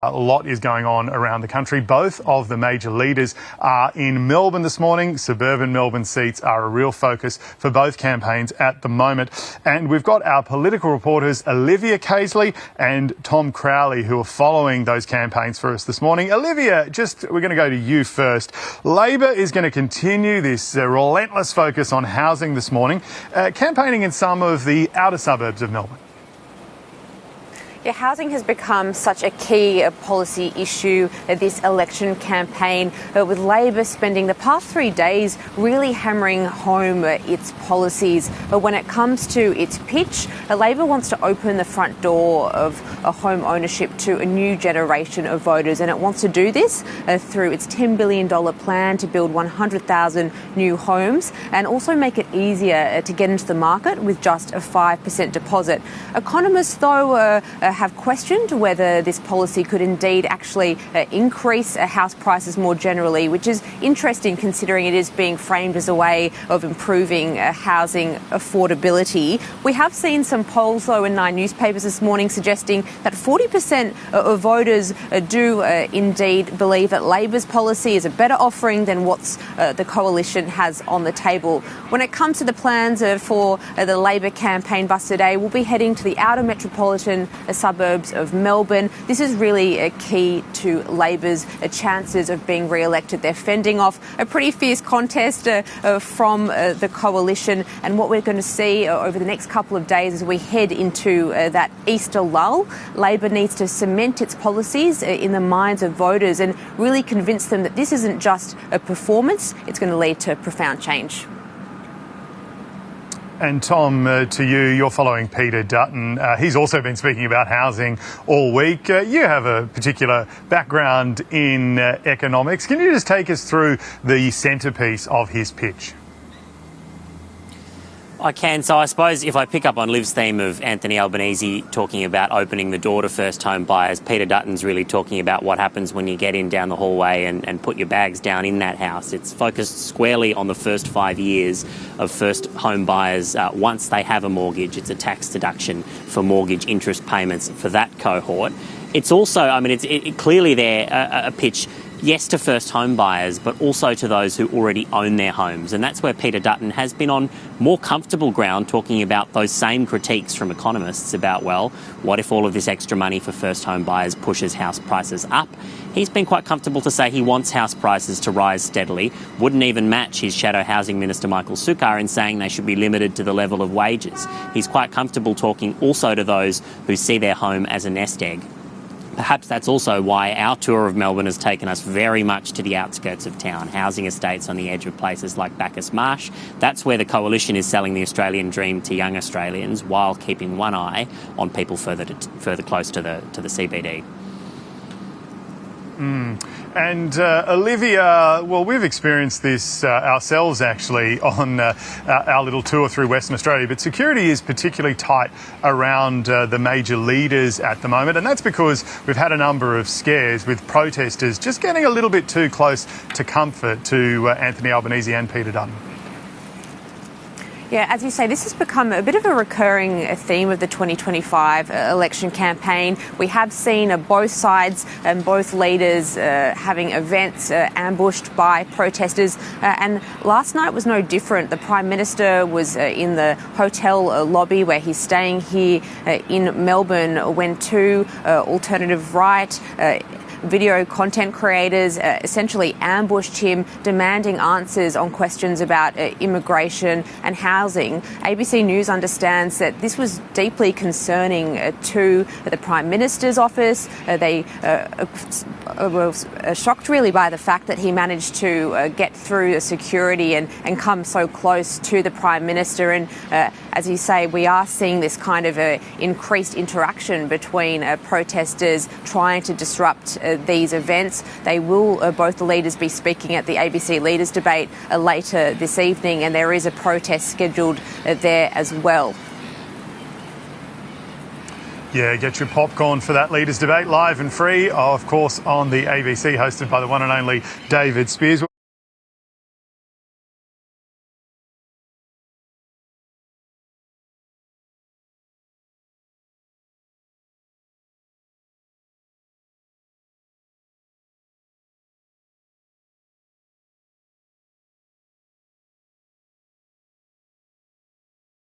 A lot is going on around the country. Both of the major leaders are in Melbourne this morning. Suburban Melbourne seats are a real focus for both campaigns at the moment. And we've got our political reporters Olivia Casely and Tom Crowley who are following those campaigns for us this morning. Olivia, we're going to go to you first. Labor is going to continue this relentless focus on housing this morning, campaigning in some of the outer suburbs of Melbourne. Yeah, housing has become such a key policy issue this election campaign, with Labor spending the past 3 days really hammering home its policies. But when it comes to its pitch, Labor wants to open the front door of home ownership to a new generation of voters, and it wants to do this through its $10 billion plan to build 100,000 new homes and also make it easier to get into the market with just a 5% deposit. Economists, though, have questioned whether this policy could indeed actually increase house prices more generally, which is interesting considering it is being framed as a way of improving housing affordability. We have seen some polls, though, in 9 newspapers this morning suggesting that 40% of voters do indeed believe that Labor's policy is a better offering than what's the coalition has on the table. When it comes to the plans for the Labor campaign bus today, we'll be heading to the outer metropolitan suburbs of Melbourne. This is really key to Labor's chances of being re-elected. They're fending off a pretty fierce contest from the coalition, and what we're going to see over the next couple of days as we head into that Easter lull, Labor needs to cement its policies in the minds of voters and really convince them that this isn't just a performance, it's going to lead to profound change. And Tom, to you, you're following Peter Dutton. He's also been speaking about housing all week. You have a particular background in economics. Can you just take us through the centrepiece of his pitch? I can. So I suppose if I pick up on Liv's theme of Anthony Albanese talking about opening the door to first home buyers, Peter Dutton's really talking about what happens when you get in down the hallway and put your bags down in that house. It's focused squarely on the first 5 years of first home buyers once they have a mortgage. It's a tax deduction for mortgage interest payments for that cohort. It's also, it's clearly there a pitch, yes, to first home buyers, but also to those who already own their homes. And that's where Peter Dutton has been on more comfortable ground talking about those same critiques from economists about, well, what if all of this extra money for first home buyers pushes house prices up? He's been quite comfortable to say he wants house prices to rise steadily, wouldn't even match his shadow housing minister Michael Sukkar in saying they should be limited to the level of wages. He's quite comfortable talking also to those who see their home as a nest egg. Perhaps that's also why our tour of Melbourne has taken us very much to the outskirts of town, housing estates on the edge of places like Bacchus Marsh. That's where the coalition is selling the Australian dream to young Australians while keeping one eye on people further close to the CBD. And Olivia, well, we've experienced this ourselves actually on our little tour through Western Australia, but security is particularly tight around the major leaders at the moment, and that's because we've had a number of scares with protesters just getting a little bit too close to comfort to Anthony Albanese and Peter Dutton. Yeah, as you say, this has become a bit of a recurring theme of the 2025 election campaign. We have seen both sides and both leaders having events ambushed by protesters. And last night was no different. The Prime Minister was in the hotel lobby where he's staying here in Melbourne when two alternative right video content creators essentially ambushed him, demanding answers on questions about immigration and housing. ABC News understands that this was deeply concerning to the Prime Minister's office. They were shocked really by the fact that he managed to get through the security and come so close to the Prime Minister. And as you say, we are seeing this kind of increased interaction between protesters trying to disrupt these events. They will, both the leaders, be speaking at the ABC Leaders Debate later this evening, and there is a protest scheduled there as well. Yeah, get your popcorn for that Leaders Debate, live and free, of course, on the ABC, hosted by the one and only David Spears.